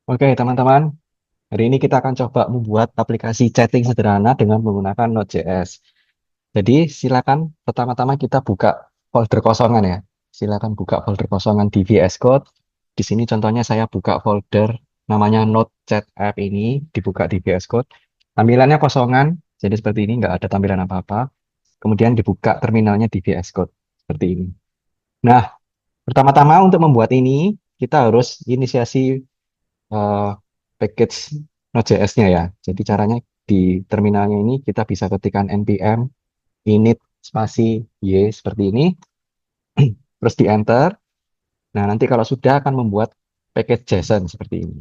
Oke, teman-teman. Hari ini kita akan coba membuat aplikasi chatting sederhana dengan menggunakan Node.js. Jadi, silakan pertama-tama kita buka folder kosongan ya. Silakan buka folder kosongan di VS Code. Di sini contohnya saya buka folder namanya Node Chat App ini, dibuka di VS Code. Tampilannya kosongan, jadi seperti ini, nggak ada tampilan apa-apa. Kemudian dibuka terminalnya di VS Code, seperti ini. Nah, pertama-tama untuk membuat ini, kita harus inisiasi eh, package Node.js-nya ya. Jadi caranya di terminalnya ini kita bisa ketikkan npm init spasi y seperti ini, terus di enter. Nah, nanti kalau sudah akan membuat package JSON seperti ini.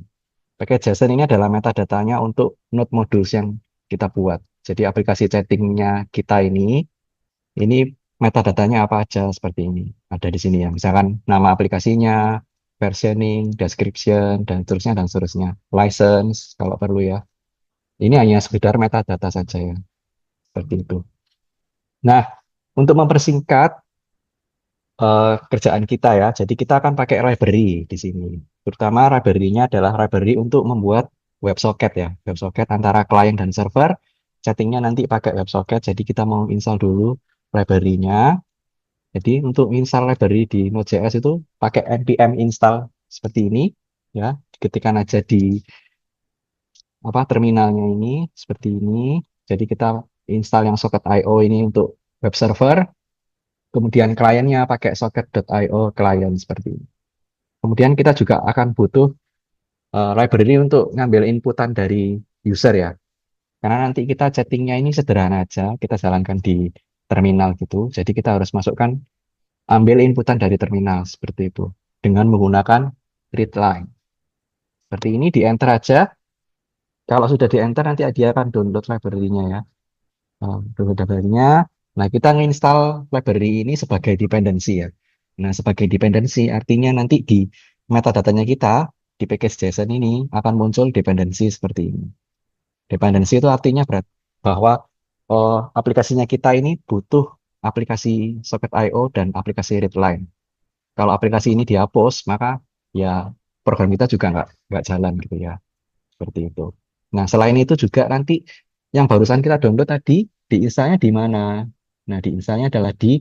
Package JSON ini adalah metadatanya untuk node modules yang kita buat. Jadi aplikasi chattingnya kita ini metadatanya apa aja seperti ini. Ada di sini ya. Misalkan nama aplikasinya, versioning, description, dan seterusnya. License kalau perlu ya. Ini hanya sekedar metadata saja ya, seperti itu. Nah, untuk mempersingkat kerjaan kita ya, jadi kita akan pakai library di sini. Terutama library-nya adalah library untuk membuat WebSocket ya, WebSocket antara klien dan server. Chattingnya nanti pakai WebSocket, jadi kita mau install dulu library-nya. Jadi untuk install library di Node.js itu pakai npm install seperti ini ya, ketikkan aja di apa terminalnya ini seperti ini. Jadi kita install yang socket.io ini untuk web server, kemudian kliennya pakai socket.io client seperti ini. Kemudian kita juga akan butuh library untuk ngambil inputan dari user ya. Karena nanti kita chattingnya ini sederhana aja, kita jalankan di terminal gitu. Jadi kita harus masukkan ambil inputan dari terminal seperti itu dengan menggunakan readline. Seperti ini di enter aja. Kalau sudah di enter nanti dia akan download library-nya ya. Download library-nya. Nah, kita nginstal library ini sebagai dependency ya. Nah, sebagai dependency artinya nanti di metadatanya kita di package JSON ini akan muncul dependency seperti ini. Dependency itu artinya bahwa aplikasinya kita ini butuh aplikasi Socket.io dan aplikasi Readline. Kalau aplikasi ini dihapus, maka ya program kita juga nggak jalan gitu ya. Seperti itu. Nah, selain itu juga nanti yang barusan kita download tadi, diinstalnya di mana? Nah, diinstalnya adalah di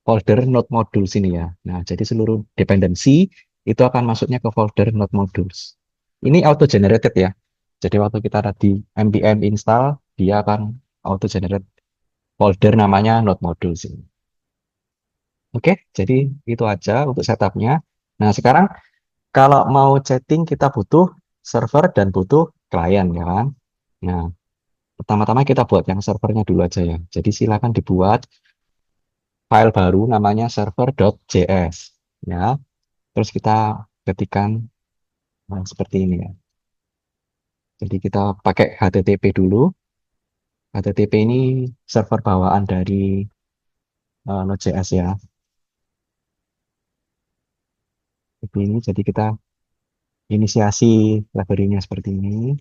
folder node modules ini ya. Nah, jadi seluruh dependensi itu akan masuknya ke folder node modules. Ini auto generated ya. Jadi waktu kita tadi npm install, dia akan auto generate folder namanya node modules ini. Oke, jadi itu aja untuk setupnya. Nah, sekarang kalau mau chatting kita butuh server dan butuh klien ya kan. Nah, pertama-tama kita buat yang servernya dulu aja ya. Jadi silakan dibuat file baru namanya server.js ya. Terus kita ketikkan seperti ini ya. Jadi kita pakai HTTP dulu. HTTP ini server bawaan dari Node.js ya. Seperti ini. Jadi kita inisiasi library-nya seperti ini.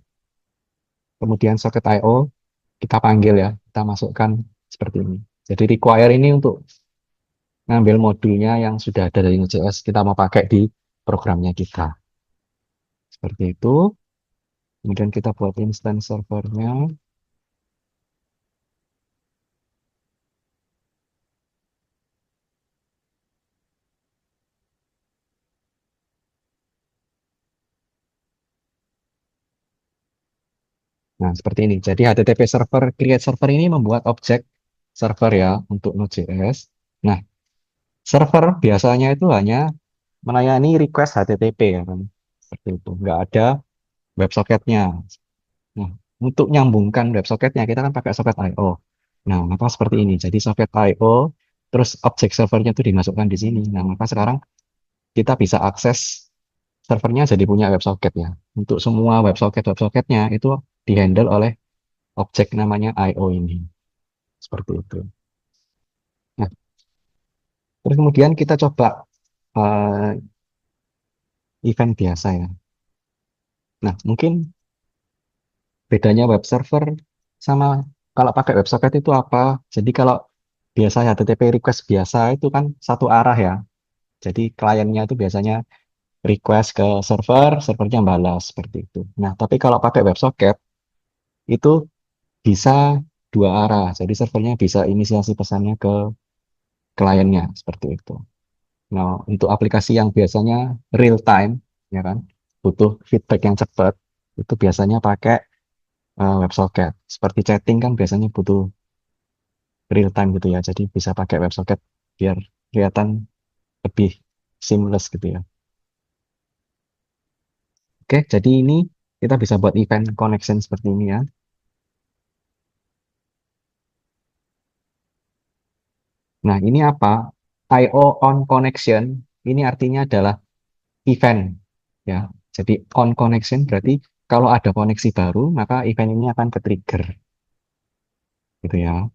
Kemudian socket.io kita panggil ya. Kita masukkan seperti ini. Jadi require ini untuk ngambil modulnya yang sudah ada dari Node.js kita mau pakai di programnya kita. Seperti itu. Kemudian kita buat instance servernya. Nah, seperti ini. Jadi HTTP server create server ini membuat objek server ya untuk Node.js. Nah, server biasanya itu hanya melayani request HTTP ya kan. Seperti itu. Nggak ada WebSocketnya. Nah, untuk nyambungkan WebSocketnya kita kan pakai socket.io. Nah, maka seperti ini. Jadi socket.io terus objek servernya itu dimasukkan di sini. Nah, maka sekarang kita bisa akses servernya jadi punya WebSocket ya. Untuk semua WebSocketnya itu dihandle oleh objek namanya IO ini. Seperti itu. Nah, terus kemudian kita coba eh, event biasa ya. Nah, mungkin bedanya web server sama kalau pakai WebSocket itu apa? Jadi kalau biasa HTTP request biasa itu kan satu arah ya. Jadi kliennya itu biasanya request ke server, servernya balas seperti itu. Nah, tapi kalau pakai WebSocket itu bisa dua arah. Jadi servernya bisa inisiasi pesannya ke kliennya seperti itu. Nah, untuk aplikasi yang biasanya real time, ya kan, butuh feedback yang cepat, itu biasanya pakai WebSocket. Seperti chatting kan biasanya butuh real time gitu ya. Jadi bisa pakai WebSocket biar kelihatan lebih seamless gitu ya. Oke, jadi ini kita bisa buat event connection seperti ini ya. Nah, ini apa? I/O on connection ini artinya adalah event ya. Jadi on connection berarti kalau ada koneksi baru, maka event ini akan ke-trigger gitu ya.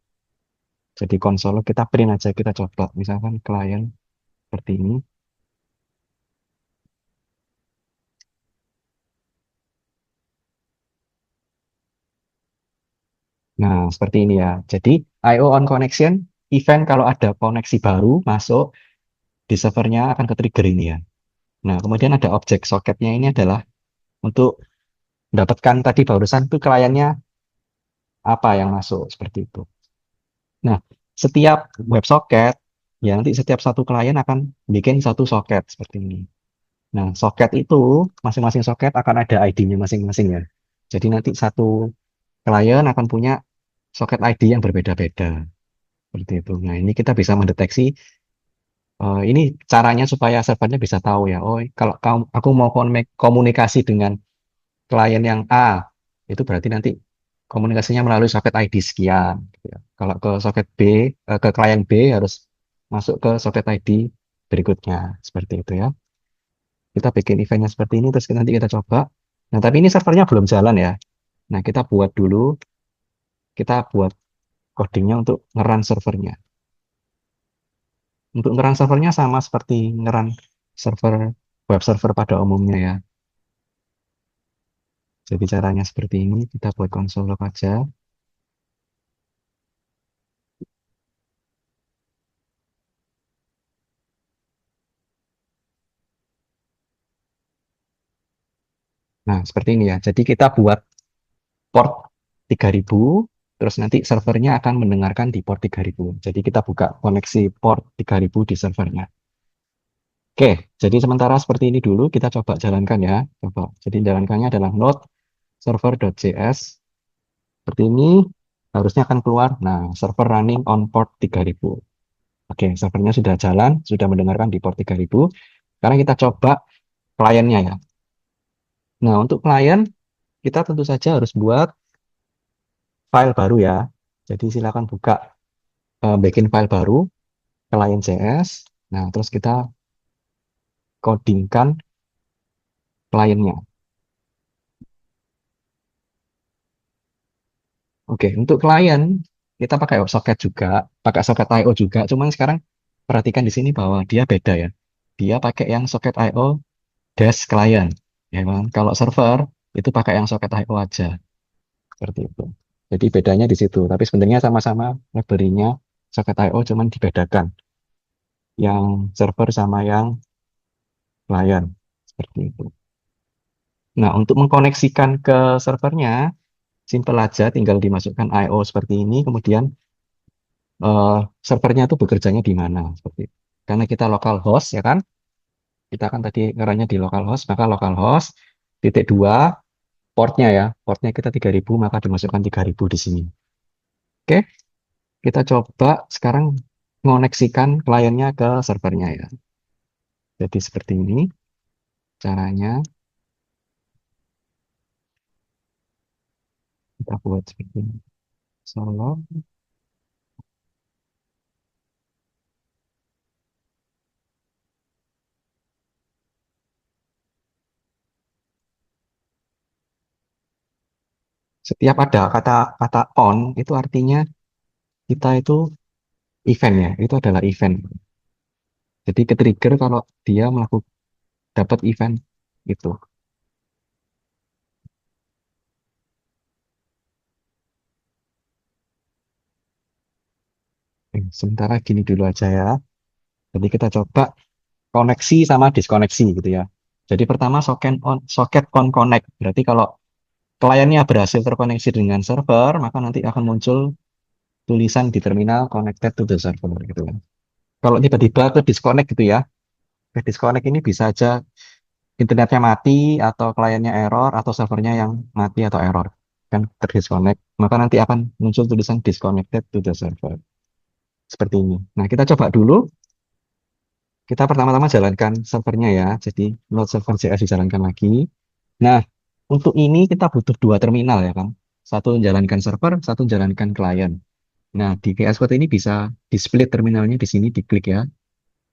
Jadi konsol kita print aja, kita coba misalkan klien seperti ini. Nah, seperti ini ya. Jadi I/O on connection event kalau ada koneksi baru masuk di servernya akan ke-trigger ini ya. Nah, kemudian ada objek soketnya ini adalah untuk mendapatkan tadi barusan tuh kliennya apa yang masuk seperti itu. Nah, setiap WebSocket ya nanti setiap satu klien akan bikin satu soket seperti ini. Nah, soket itu masing-masing soket akan ada ID-nya masing-masing ya. Jadi nanti satu klien akan punya soket ID yang berbeda-beda seperti itu. Nah, ini kita bisa mendeteksi ini caranya supaya servernya bisa tahu ya. Oh, kalau aku mau komunikasi dengan klien yang A, itu berarti nanti komunikasinya melalui soket ID sekian, gitu ya. Kalau ke soket B, ke klien B harus masuk ke soket ID berikutnya, seperti itu ya. Kita bikin eventnya seperti ini, terus nanti kita coba. Nah, tapi ini servernya belum jalan ya. Nah, kita buat dulu, kita buat codingnya untuk ngeran servernya. Untuk ngeran servernya sama seperti ngeran server web server pada umumnya ya. Jadi caranya seperti ini, kita buat konsol log aja. Nah, seperti ini ya. Jadi kita buat port 3000, terus nanti servernya akan mendengarkan di port 3000. Jadi kita buka koneksi port 3000 di servernya. Oke, jadi sementara seperti ini dulu, kita coba jalankan ya. Coba. Jadi jalankannya adalah node server.js. Seperti ini, harusnya akan keluar. Nah, server running on port 3000. Oke, servernya sudah jalan, sudah mendengarkan di port 3000. Sekarang kita coba kliennya ya. Nah, untuk klien, kita tentu saja harus buat file baru ya. Jadi silakan buka bikin file baru, klien JS. Nah, terus kita codingkan kliennya. Oke, untuk klien kita pakai WebSocket juga, pakai socket I/O juga. Cuman sekarang perhatikan di sini bahwa dia beda ya. Dia pakai yang socket I/O dash client, ya kan? Kalau server itu pakai yang socket I/O aja, seperti itu. Jadi bedanya di situ. Tapi sebenarnya sama-sama library-nya socket I/O, cuman dibedakan yang server sama yang klien, seperti itu. Nah, untuk mengkoneksikan ke servernya, simple aja, tinggal dimasukkan I/O seperti ini, kemudian eh, servernya itu bekerjanya di mana, seperti itu. Karena kita local host, ya kan? Kita kan tadi ngerannya di local host, maka local host, titik dua, portnya ya, portnya kita 3000, maka dimasukkan 3000 di sini. Oke, kita coba sekarang mengoneksikan kliennya ke servernya ya. Jadi seperti ini caranya, kita buat seperti ini. Solo. Setiap ada kata kata on, itu artinya kita itu event ya, itu adalah event. Jadi ke-trigger kalau dia melakukan dapat event itu. Sementara gini dulu aja ya. Jadi kita coba koneksi sama diskoneksi gitu ya. Jadi pertama socket on connect. Berarti kalau kliennya berhasil terkoneksi dengan server, maka nanti akan muncul tulisan di terminal connected to the server gitu kan. Kalau tiba-tiba ke disconnect gitu ya, ke disconnect ini bisa aja internetnya mati atau kliennya error atau servernya yang mati atau error kan terdisconnect, maka nanti akan muncul tulisan disconnected to the server seperti ini. Nah, kita coba dulu. Kita pertama-tama jalankan servernya ya. Jadi load server JS dijalankan lagi. Nah, untuk ini kita butuh dua terminal ya kan. Satu menjalankan server, satu menjalankan klien. Nah, di VS Code ini bisa di split terminalnya di sini, diklik ya.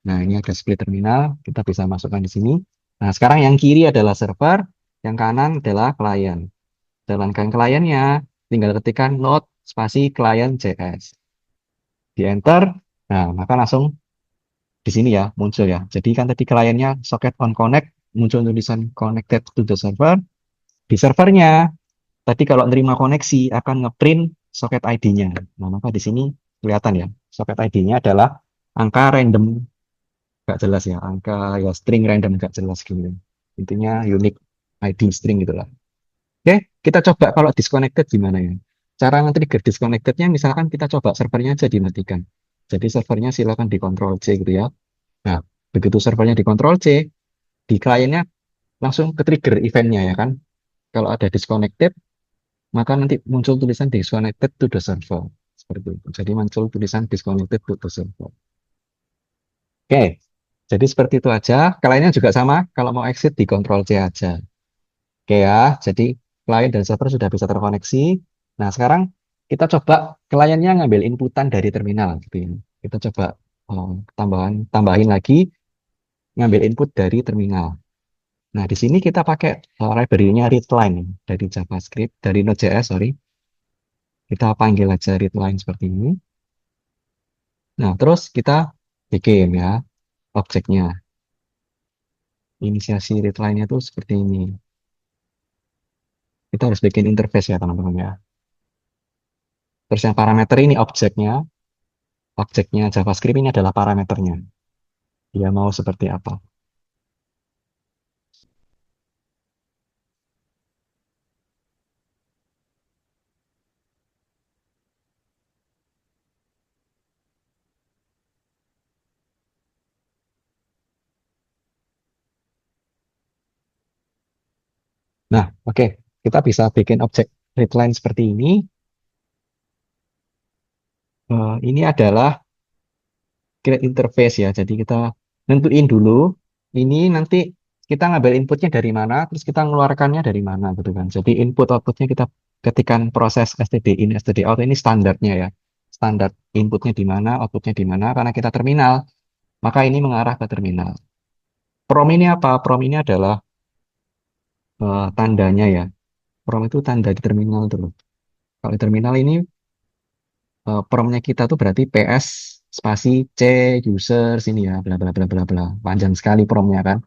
Nah, ini ada split terminal, kita bisa masukkan di sini. Nah, sekarang yang kiri adalah server, yang kanan adalah klien. Jalankan kliennya, tinggal ketikkan node spasi klien JS. Di enter, nah maka langsung di sini ya muncul ya. Jadi kan tadi kliennya socket on connect, muncul tulisan connected to the server. Di servernya, tadi kalau nerima koneksi akan ngeprint socket ID-nya. Nah, maka di sini kelihatan ya, socket ID-nya adalah angka random, nggak jelas ya, angka ya string random nggak jelas gitu. Intinya unique ID string gitu lah. Oke, kita coba kalau disconnected gimana ya. Cara nge-trigger disconnected-nya misalkan kita coba servernya aja dimatikan. Jadi servernya silakan di Ctrl C gitu ya. Nah, begitu servernya di Ctrl C, di kliennya langsung ke trigger eventnya ya kan. Kalau ada disconnected, maka nanti muncul tulisan disconnected to the server. Seperti itu. Jadi muncul tulisan disconnected to the server. Oke, jadi seperti itu aja. Kliennya juga sama, kalau mau exit di Ctrl C aja. Oke ya, jadi klien dan server sudah bisa terkoneksi. Nah, sekarang kita coba kliennya ngambil inputan dari terminal. Gitu ya. Kita coba tambahin lagi ngambil input dari terminal. Nah, di sini kita pakai library-nya readline dari JavaScript, dari Node.js, sorry. Kita panggil aja readline seperti ini. Nah, terus kita bikin ya objeknya. Inisiasi readline-nya tuh seperti ini. Kita harus bikin interface ya, teman-teman ya. Terus yang parameter ini objeknya JavaScript ini adalah parameternya. Dia mau seperti apa. Nah, oke. Kita bisa bikin objek readline seperti ini. Ini adalah create interface ya. Jadi kita nentuin dulu ini nanti kita ngambil inputnya dari mana, terus kita mengeluarkannya dari mana gitu kan. Jadi input outputnya kita ketikan proses std in, std out ini standarnya ya. Standar inputnya di mana, outputnya di mana, karena kita terminal, maka ini mengarah ke terminal. Prom ini apa? Prom ini adalah tandanya ya. Prom itu tanda di terminal tuh. Kalau di terminal ini promnya kita tuh berarti PS spasi C user sini ya, bla bla bla bla bla. Panjang sekali promnya kan.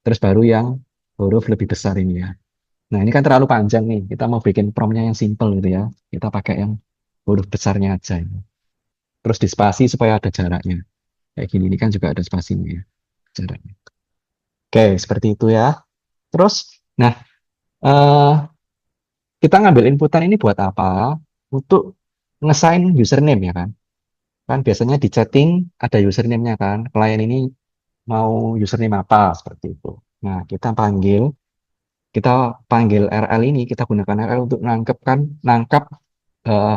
Terus baru yang huruf lebih besar ini ya. Nah, ini kan terlalu panjang nih. Kita mau bikin promnya yang simple gitu ya. Kita pakai yang huruf besarnya aja ini. Terus di spasi supaya ada jaraknya. Kayak gini, ini kan juga ada spasinya ya, jaraknya. Oke, seperti itu ya. Terus, nah, eh, kita ngambil inputan ini buat apa? Untuk ngesign username ya kan. Kan biasanya di chatting ada username-nya kan. Klien ini mau username apa, seperti itu. Nah, kita panggil RL ini, kita gunakan RL untuk nangkap eh,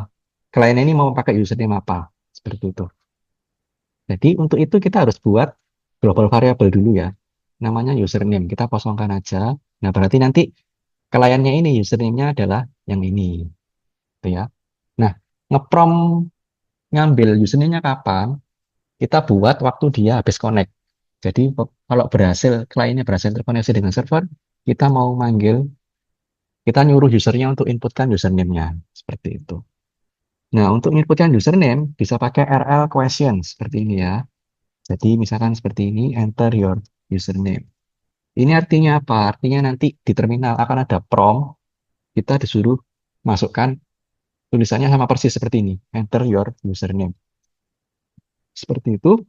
klien ini mau pakai username apa, seperti itu. Jadi untuk itu kita harus buat global variable dulu ya, namanya username. Kita kosongkan aja. Nah, berarti nanti kliennya ini username-nya adalah yang ini, gitu ya. Nah, ngeprom ngambil username-nya kapan? Kita buat waktu dia habis connect. Jadi kalau kliennya berhasil terkoneksi dengan server, kita mau manggil kita nyuruh usernya untuk inputkan username-nya. Seperti itu. Nah, untuk inputkan username, bisa pakai RL question. Seperti ini ya. Jadi, misalkan seperti ini, enter your username. Ini artinya apa? Artinya nanti di terminal akan ada prompt, kita disuruh masukkan tulisannya sama persis seperti ini. Enter your username. Seperti itu.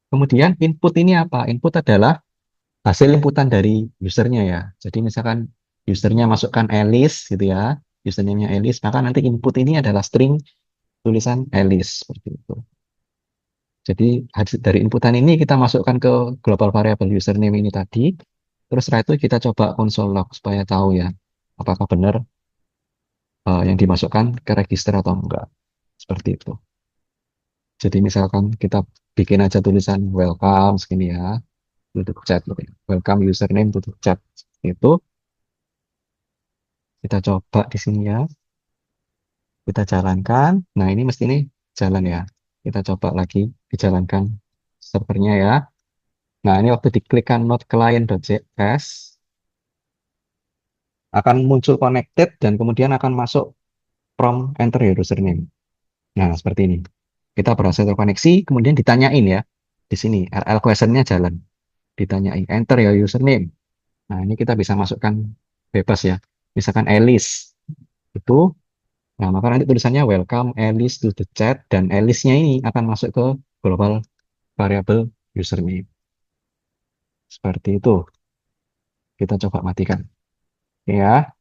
Kemudian input ini apa? Input adalah hasil inputan dari usernya ya. Jadi misalkan usernya masukkan Alice gitu ya, username-nya Alice, maka nanti input ini adalah string tulisan Alice seperti itu. Jadi dari inputan ini kita masukkan ke global variable username ini tadi. Terus setelah itu kita coba console log supaya tahu ya apakah benar yang dimasukkan ke register atau enggak. Seperti itu. Jadi misalkan kita bikin aja tulisan welcome segini ya, tutup chat gitu ya. Welcome username tutup chat. Itu kita coba di sini ya. Kita jalankan. Nah, ini mesti ini jalan ya. Kita coba lagi dijalankan servernya ya. Nah, ini waktu diklikkan node client.js akan muncul connected dan kemudian akan masuk from enter your username. Nah, seperti ini. Kita berhasil terkoneksi, kemudian ditanyain ya. Di sini RL questionnya jalan. Ditanyain enter your username. Nah, ini kita bisa masukkan bebas ya. Misalkan Alice itu, nah maka nanti tulisannya welcome Alice to the chat dan Alice-nya ini akan masuk ke global variable username. Seperti itu. Kita coba matikan. Ya,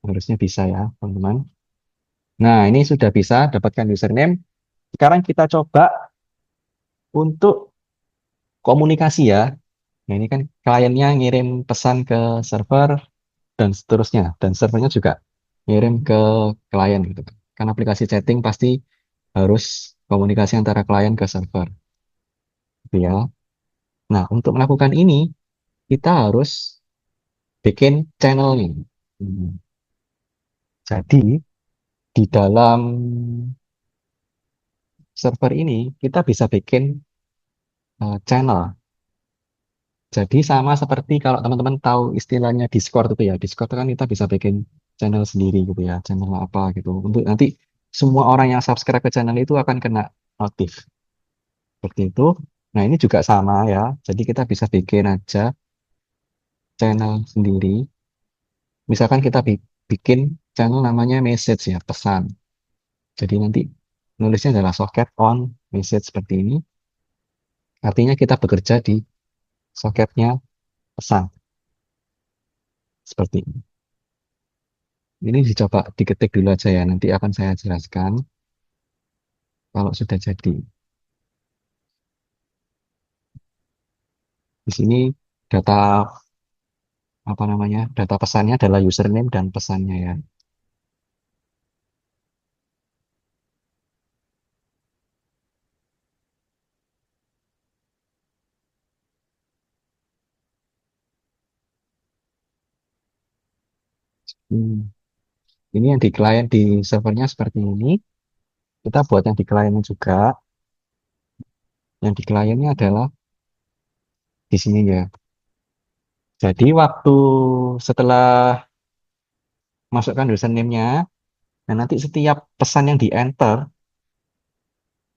harusnya bisa ya, teman-teman. Nah, ini sudah bisa dapatkan username. Sekarang kita coba untuk komunikasi ya. Nah, ini kan kliennya ngirim pesan ke server dan seterusnya. Dan servernya juga ngirim ke klien gitu. Kan aplikasi chatting pasti harus komunikasi antara klien ke server. Gitu ya. Nah, untuk melakukan ini, kita harus bikin channel ini. Jadi, di dalam server ini, kita bisa bikin channel. Jadi sama seperti kalau teman-teman tahu istilahnya Discord itu ya. Discord itu kan kita bisa bikin channel sendiri gitu ya. Channel apa gitu. Untuk nanti semua orang yang subscribe ke channel itu akan kena notif. Seperti itu. Nah ini juga sama ya. Jadi kita bisa bikin aja channel sendiri. Misalkan kita bikin channel namanya message ya, pesan. Jadi nanti nulisnya adalah socket on message seperti ini. Artinya kita bekerja di soketnya pesan. Seperti ini. Ini dicoba diketik dulu aja ya, nanti akan saya jelaskan kalau sudah jadi. Di sini data apa namanya? Data pesannya adalah username dan pesannya ya. Hmm. Ini yang di klien di servernya seperti ini. Kita buat yang di kliennya juga. Yang di kliennya adalah di sini ya. Jadi waktu setelah masukkan username-nya, dan nanti setiap pesan yang di enter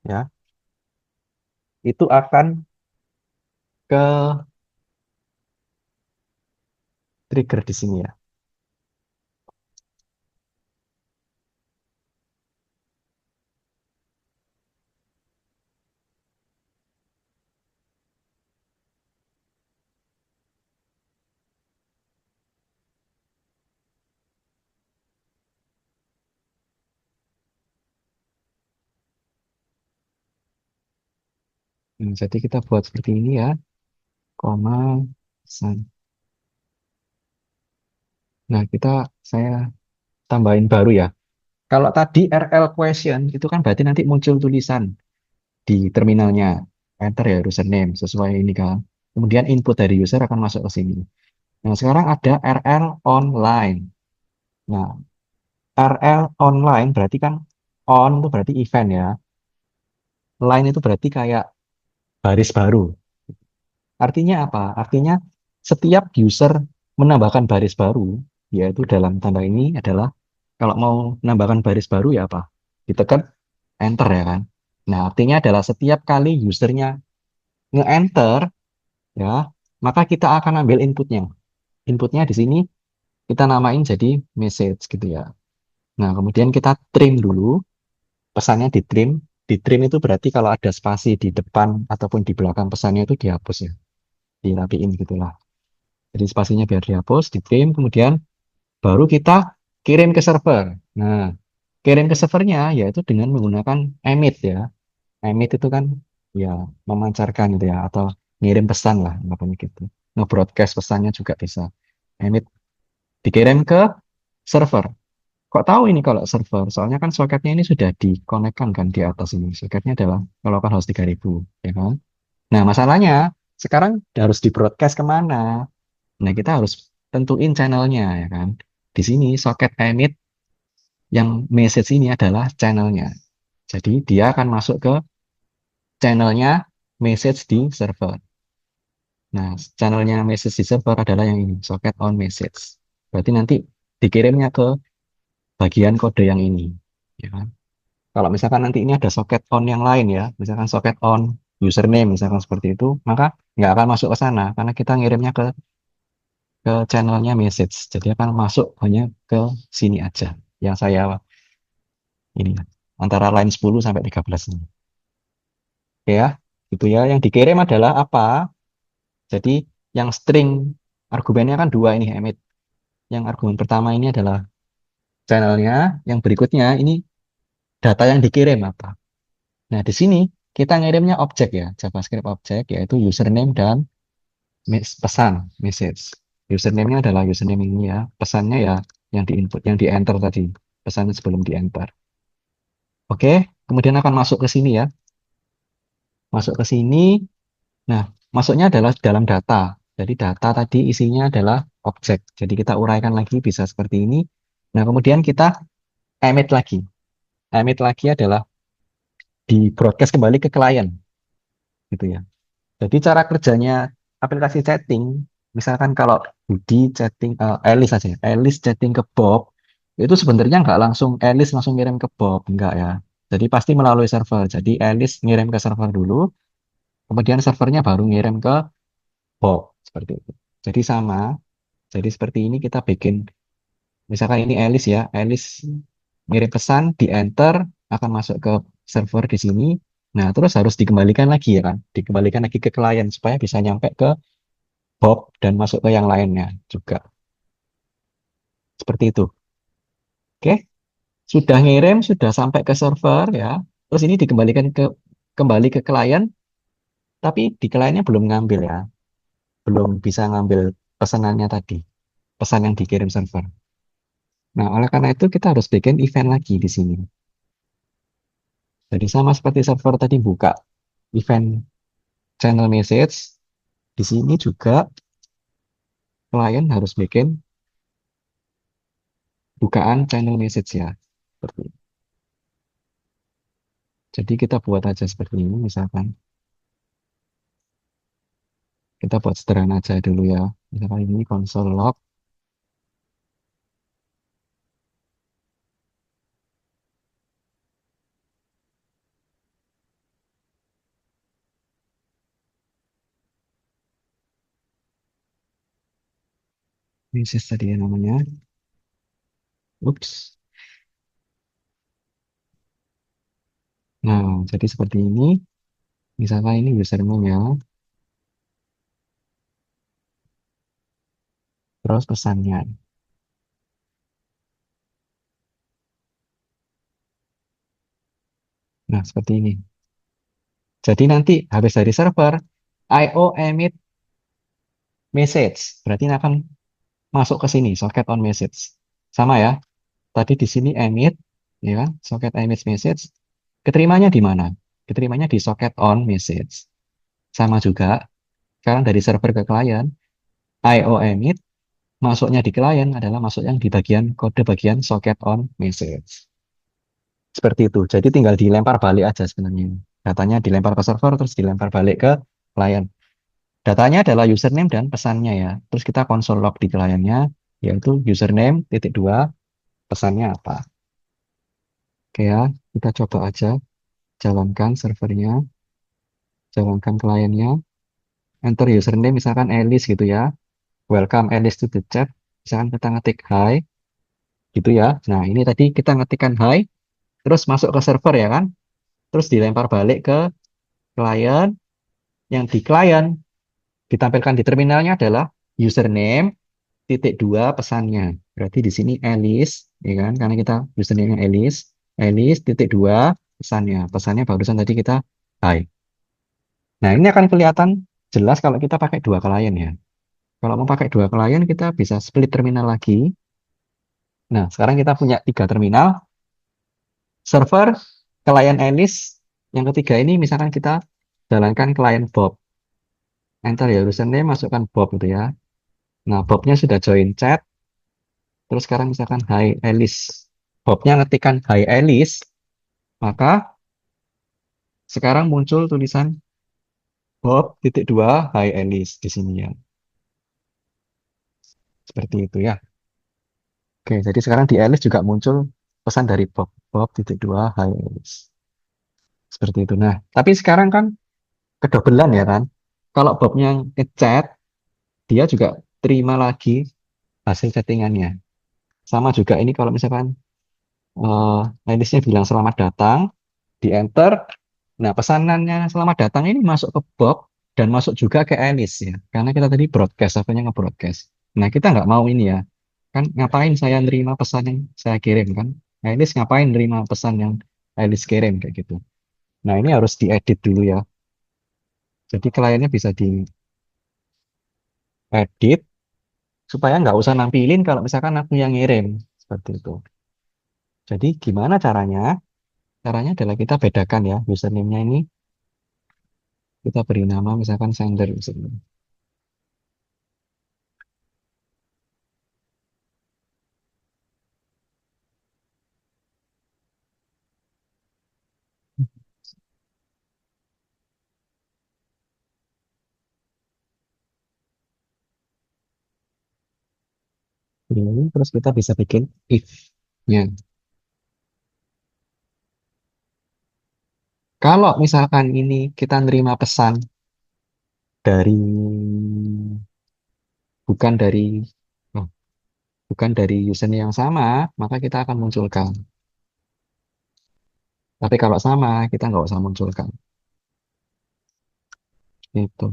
ya, itu akan ke trigger di sini ya. Jadi kita buat seperti ini ya, koma pesan. Nah, saya tambahin baru ya. Kalau tadi RL question itu kan berarti nanti muncul tulisan di terminalnya. Enter ya username sesuai ini kan. Kemudian input dari user akan masuk ke sini. Nah, sekarang ada RL online. Nah, RL online berarti kan on itu berarti event ya. Line itu berarti kayak baris baru. Artinya apa? Artinya setiap user menambahkan baris baru, yaitu dalam tanda ini adalah kalau mau menambahkan baris baru ya apa? Ditekan enter ya kan. Nah, artinya adalah setiap kali usernya nge-enter ya, maka kita akan ambil inputnya. Inputnya di sini kita namain jadi message gitu ya. Nah, kemudian kita trim dulu, pesannya di trim. Di trim itu berarti kalau ada spasi di depan ataupun di belakang pesannya itu dihapus ya. dirapiin gitulah. Jadi spasinya biar dihapus, di print, kemudian baru kita kirim ke server. Nah, kirim ke servernya yaitu dengan menggunakan emit ya. Emit itu kan ya memancarkan gitu ya, atau ngirim pesan lah, apa gitu. Nge-broadcast pesannya juga bisa. Emit dikirim ke server. Kok tahu ini kalau server? Soalnya kan soketnya ini sudah dikonekkan kan di atas ini. Soketnya adalah localhost 3000, ya kan? Nah, masalahnya sekarang harus di-broadcast kemana? Nah, kita harus tentuin channelnya, ya kan? Di sini soket emit yang message ini adalah channelnya. Jadi dia akan masuk ke channelnya message di server. Nah, channelnya message di server adalah yang ini, socket on message. Berarti nanti dikirimnya ke bagian kode yang ini, ya kan? Kalau misalkan nanti ini ada socket on yang lain ya, misalkan socket on username, misalkan seperti itu, maka nggak akan masuk ke sana karena kita ngirimnya ke channelnya message. Jadi akan masuk hanya ke sini aja. Yang saya ini antara line 10 sampai 13 ini. Oke ya, gitu ya. Yang dikirim adalah apa? Jadi yang string argumennya kan dua ini, emit. Yang argumen pertama ini adalah channelnya, yang berikutnya ini data yang dikirim apa. Nah, di sini kita ngirimnya objek ya, JavaScript objek, yaitu username dan pesan, message. Username-nya adalah username ini ya, pesannya ya yang di-input, yang di-enter tadi, pesannya sebelum di-enter. Oke, kemudian akan masuk ke sini ya, masuk ke sini. Nah, masuknya adalah dalam data. Jadi data tadi isinya adalah objek. Jadi kita uraikan lagi bisa seperti ini. Nah, kemudian kita emit lagi. Emit lagi adalah di broadcast kembali ke klien, gitu ya. Jadi cara kerjanya aplikasi chatting, misalkan kalau Budi chatting, Elis aja, ya. Elis chatting ke Bob, itu sebenarnya nggak langsung Elis langsung ngirim ke Bob, enggak ya. Jadi pasti melalui server. Jadi Elis ngirim ke server dulu, kemudian servernya baru ngirim ke Bob, seperti itu. Jadi sama, jadi seperti ini kita bikin, misalkan ini Elis ya, Elis ngirim pesan, di enter, akan masuk ke server di sini. Nah, terus harus dikembalikan lagi ya kan, dikembalikan lagi ke klien supaya bisa nyampe ke Bob dan masuk ke yang lainnya juga. Seperti itu. Oke, sudah ngirim, sudah sampai ke server ya. Terus ini dikembalikan kembali ke klien, tapi di kliennya belum ngambil ya, belum bisa ngambil pesanannya tadi, pesan yang dikirim server. Nah, oleh karena itu kita harus bikin event lagi di sini. Jadi sama seperti server tadi buka event channel message, di sini juga klien harus bikin bukaan channel message ya. Seperti ini. Jadi kita buat aja seperti ini, misalkan kita buat sederhana aja dulu ya. Misalkan ini console log, message tadi ya namanya. Ups. Nah, jadi seperti ini. Misalkan ini username ya, terus pesannya. Nah, seperti ini. Jadi nanti habis dari server, IO emit message. Berarti ini akan masuk ke sini, socket on message. Sama ya. Tadi di sini emit, ya kan? Socket emit message. Keterimanya di mana? Keterimanya di socket on message. Sama juga. Sekarang dari server ke klien, IO emit, masuknya di klien adalah masuk yang di bagian kode bagian socket on message. Seperti itu. Jadi tinggal dilempar balik aja sebenarnya. Datanya dilempar ke server, terus dilempar balik ke klien. Datanya adalah username dan pesannya ya. Terus kita console log di kliennya, yaitu username, titik dua, pesannya apa. Oke ya, kita coba aja. Jalankan servernya, jalankan kliennya. Enter username, misalkan Alice gitu ya. Welcome Alice to the chat. Misalkan kita ngetik hi, gitu ya. Nah, ini tadi kita ngetikkan hi, terus masuk ke server ya kan. Terus dilempar balik ke klien, yang di klien ditampilkan di terminalnya adalah username titik dua pesannya. Berarti di sini Alice, ya kan? Karena kita username-nya Alice, Alice titik dua pesannya. Pesannya barusan tadi kita hai. Nah, ini akan kelihatan jelas kalau kita pakai dua klien ya. Kalau mau pakai dua klien, kita bisa split terminal lagi. Nah, sekarang kita punya tiga terminal, server, klien Alice, yang ketiga ini misalkan kita jalankan klien Bob. Enter ya username, masukkan Bob gitu ya. Nah, Bobnya sudah join chat, terus sekarang misalkan Hai Alice. Bobnya ngetikkan Hai Alice, maka sekarang muncul tulisan Bob titik dua Hai Alice di sini ya. Seperti itu ya. Oke, jadi sekarang di Alice juga muncul pesan dari Bob. Bob titik dua Hai Alice. Seperti itu. Nah, tapi sekarang kan kedobelan ya kan. Kalau Bobnya ngechat, dia juga terima lagi hasil chattingannya. Sama juga ini kalau misalkan Alice-nya bilang selamat datang, di enter. Nah, pesanannya selamat datang ini masuk ke Bob dan masuk juga ke Alice ya. Karena kita tadi broadcast, apanya nge-broadcast. Nah, kita nggak mau ini ya. Kan ngapain saya nerima pesan yang saya kirim kan? Alice ngapain nerima pesan yang Alice kirim kayak gitu. Nah, ini harus diedit dulu ya. Jadi kliennya bisa diedit supaya nggak usah nampilin kalau misalkan aku yang ngirim. Seperti itu. Jadi gimana caranya? Caranya adalah kita bedakan ya username-nya ini kita beri nama misalkan sender username. Ini terus kita bisa bikin if-nya. Kalau misalkan ini kita nerima pesan dari bukan dari oh, bukan dari username yang sama, maka kita akan munculkan. Tapi kalau sama, kita nggak usah munculkan. Itu.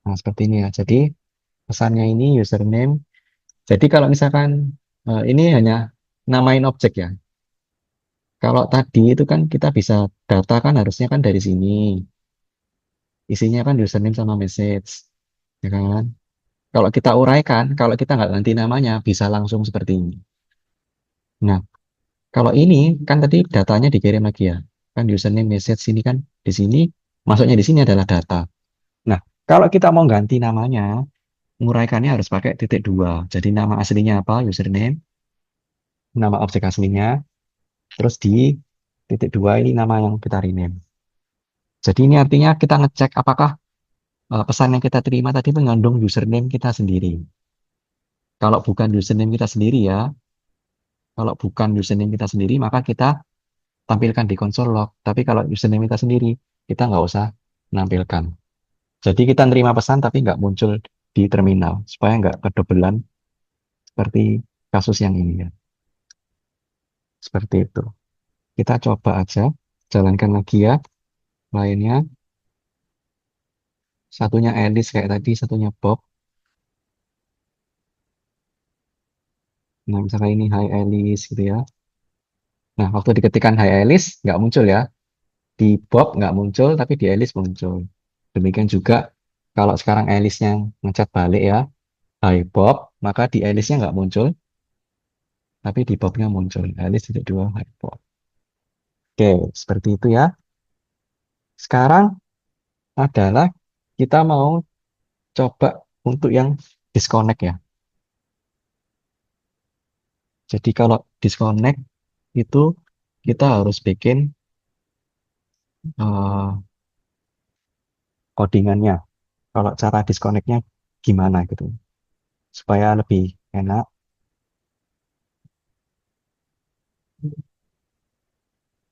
Nah, seperti ini ya. Jadi pesannya ini username. Jadi kalau misalkan ini hanya namain objek ya. Kalau tadi itu kan kita bisa data kan harusnya kan dari sini. Isinya kan username sama message. Ya kan? Kalau kita uraikan, kalau kita nggak ganti namanya, bisa langsung seperti ini. Nah, kalau ini kan tadi datanya dikirim lagi ya. Kan username message sini kan di sini, masuknya di sini adalah data. Nah, kalau kita mau ganti namanya, menguraikannya harus pakai titik dua. Jadi nama aslinya apa? Username, nama objek aslinya, terus di titik dua ini nama yang kita rename. Jadi ini artinya kita ngecek apakah pesan yang kita terima tadi mengandung username kita sendiri. Kalau bukan username kita sendiri ya, kalau bukan username kita sendiri, maka kita tampilkan di konsol log. Tapi kalau username kita sendiri, kita nggak usah menampilkan. Jadi kita nerima pesan tapi nggak muncul di terminal, supaya nggak kedobelan seperti kasus yang ini ya. Seperti itu. Kita coba aja, jalankan lagi ya lainnya. Satunya Alice kayak tadi, satunya Bob. Nah, misalnya ini Hi Alice gitu ya. Nah, waktu diketikkan Hi Alice, nggak muncul ya. Di Bob nggak muncul, tapi di Alice muncul. Demikian juga kalau sekarang Alice-nya ngechat balik ya, Hai Bob, maka di Alice-nya nggak muncul, tapi di Bob-nya muncul. Alice tidak dua, Hai Bob. Oke, seperti itu ya. Sekarang adalah kita mau coba untuk yang disconnect ya. Jadi kalau disconnect itu kita harus bikin eh, codingannya. Kalau cara disconnect-nya gimana gitu. Supaya lebih enak.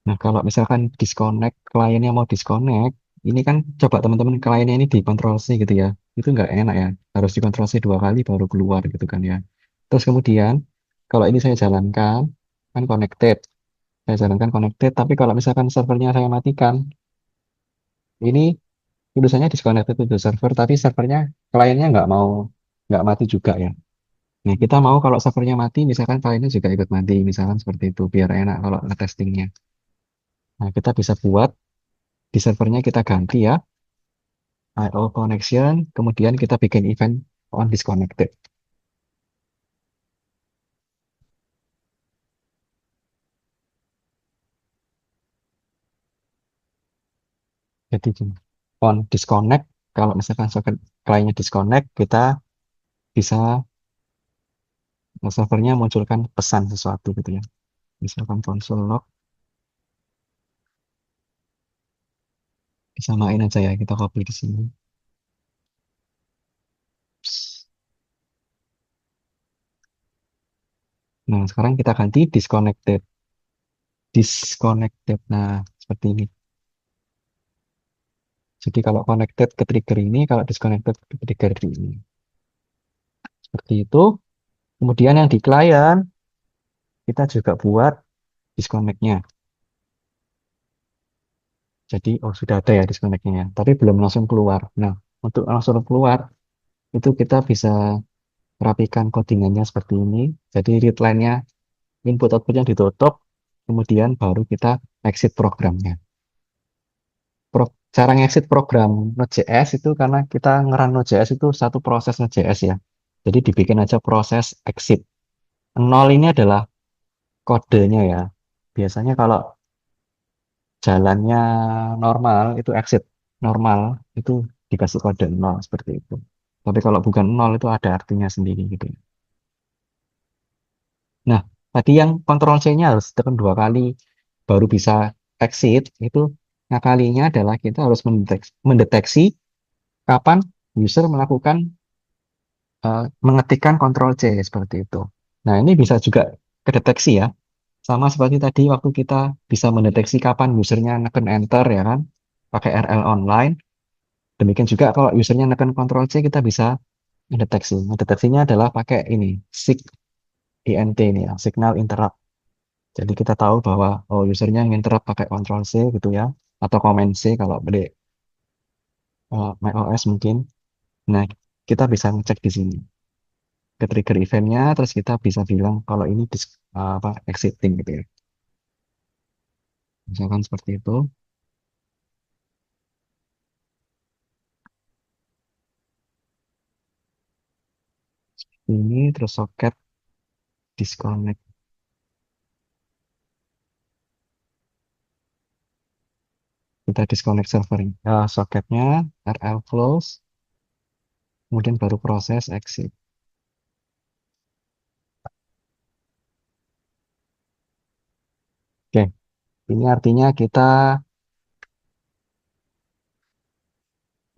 Nah, kalau misalkan disconnect, kliennya mau disconnect, ini kan coba teman-teman kliennya ini dikontrol C gitu ya. Itu nggak enak ya. Harus dikontrol C dua kali baru keluar gitu kan ya. Terus kemudian, kalau ini saya jalankan, kan connected. Saya jalankan connected, tapi kalau misalkan servernya saya matikan, ini tulisannya disconnected to the server, tapi servernya kliennya nggak mati juga ya. Nah, kita mau kalau servernya mati, misalkan kliennya juga ikut mati, misalkan seperti itu, biar enak kalau ngetestingnya. Nah, kita bisa buat di servernya kita ganti ya, IO connection, kemudian kita bikin event on disconnected. Jadi gini, on disconnect, kalau misalkan soket kliennya disconnect, kita bisa servernya munculkan pesan sesuatu gitu ya. Misalkan console log, disamain aja ya, kita copy di sini. Nah, sekarang kita ganti disconnected. Disconnected. Nah, seperti ini. Jadi kalau connected ke trigger ini, kalau disconnected ke trigger ini. Seperti itu. Kemudian yang di client, kita juga buat disconnect-nya. Jadi, oh sudah ada ya disconnect-nya ya. Tapi belum langsung keluar. Nah, untuk langsung keluar, itu kita bisa rapikan codingannya seperti ini. Jadi read line-nya, input output-nya ditutup, kemudian baru kita exit programnya. Cara exit program Node.js itu karena kita ngeran Node.js itu satu proses Node.js ya. Jadi dibikin aja proses exit. Nol ini adalah kodenya ya. Biasanya kalau jalannya normal itu exit normal itu dikasih kode nol seperti itu. Tapi kalau bukan nol itu ada artinya sendiri gitu ya. Nah, tadi yang Ctrl C-nya harus tekan dua kali baru bisa exit itu ngakalinya adalah kita harus mendeteksi kapan user melakukan mengetikkan Ctrl C seperti itu. Nah, ini bisa juga kedeteksi ya. Sama seperti tadi waktu kita bisa mendeteksi kapan usernya neken enter ya kan, pakai RL online. Demikian juga kalau usernya neken Ctrl C kita bisa mendeteksi. Mendeteksinya adalah pakai ini, INT ini ya, signal interrupt. Jadi kita tahu bahwa oh usernya nginterrupt pakai Ctrl C gitu ya, atau Command C kalau beli macOS mungkin. Nah, kita bisa ngecek di sini ke trigger eventnya, terus kita bisa bilang kalau ini apa exiting gitu ya. Misalkan seperti itu. Ini terus soket disconnect. Kita disconnect server soketnya, RL close, kemudian baru proses exit. Oke, ini artinya kita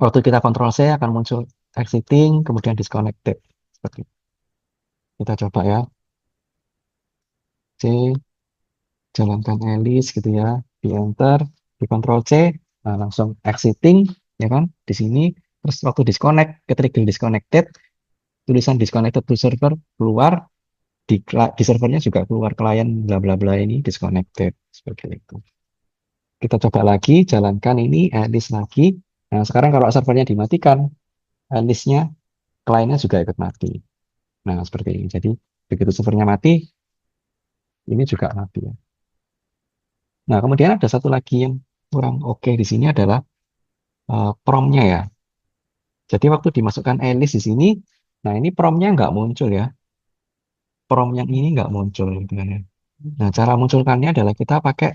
waktu kita kontrol C akan muncul exiting, kemudian disconnected. Seperti itu. Kita coba ya. C, jalankan Alice gitu ya. Di enter, di control C, nah langsung exiting, ya kan? Di sini, terus waktu disconnect, ke trigger disconnected, tulisan disconnected to server keluar, di servernya juga keluar klien bla bla bla ini disconnected. Seperti itu. Kita coba lagi, jalankan ini, Alice lagi. Nah, sekarang kalau servernya dimatikan, Alice-nya, kliennya juga ikut mati. Nah, seperti ini. Jadi, begitu servernya mati, ini juga mati ya. Nah, kemudian ada satu lagi yang kurang oke di sini adalah promnya ya. Jadi, waktu dimasukkan Alice di sini, nah ini promnya nggak muncul ya. Prom yang ini nggak muncul gitu kan ya. Nah, cara munculkannya adalah kita pakai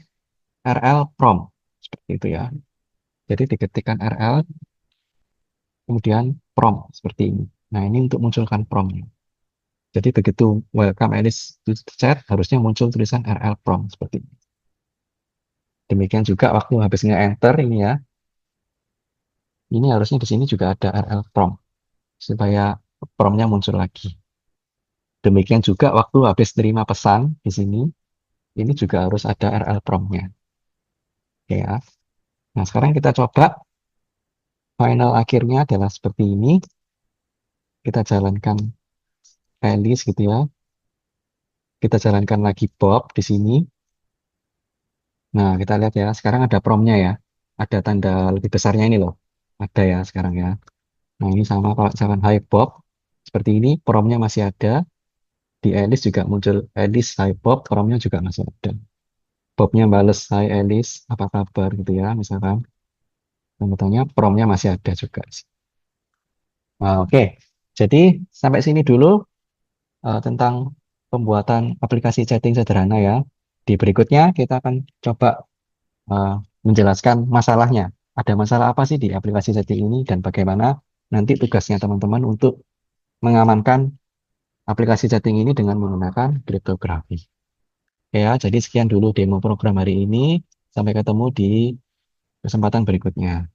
RL prom. Seperti itu ya. Jadi, diketikkan RL, kemudian prom seperti ini. Nah, ini untuk munculkan promnya. Jadi begitu welcome Alice to the chat harusnya muncul tulisan RL prom seperti ini. Demikian juga waktu habis nge-enter ini ya, ini harusnya di sini juga ada RL prom supaya promnya muncul lagi. Demikian juga waktu habis terima pesan di sini, ini juga harus ada RL promnya. Oke ya. Nah sekarang kita coba final akhirnya adalah seperti ini. Kita jalankan Alice gitu ya. Kita jalankan lagi Bob di sini. Nah kita lihat ya, sekarang ada promnya ya. ada tanda lebih besarnya ini loh. Ada ya sekarang ya. Nah, ini sama kalau misalkan hi Bob, seperti ini, promnya masih ada. Di Alice juga muncul Alice, hi Bob, promnya juga masih ada. Bobnya bales, hi Alice, apa kabar gitu ya, misalkan. Dan betulnya promnya masih ada juga. Nah, oke, jadi sampai sini dulu tentang pembuatan aplikasi chatting sederhana ya. Di berikutnya kita akan coba eh, menjelaskan masalahnya. Ada masalah apa sih di aplikasi chatting ini dan bagaimana nanti tugasnya teman-teman untuk mengamankan aplikasi chatting ini dengan menggunakan kriptografi. Ya, jadi sekian dulu demo program hari ini. Sampai ketemu di kesempatan berikutnya.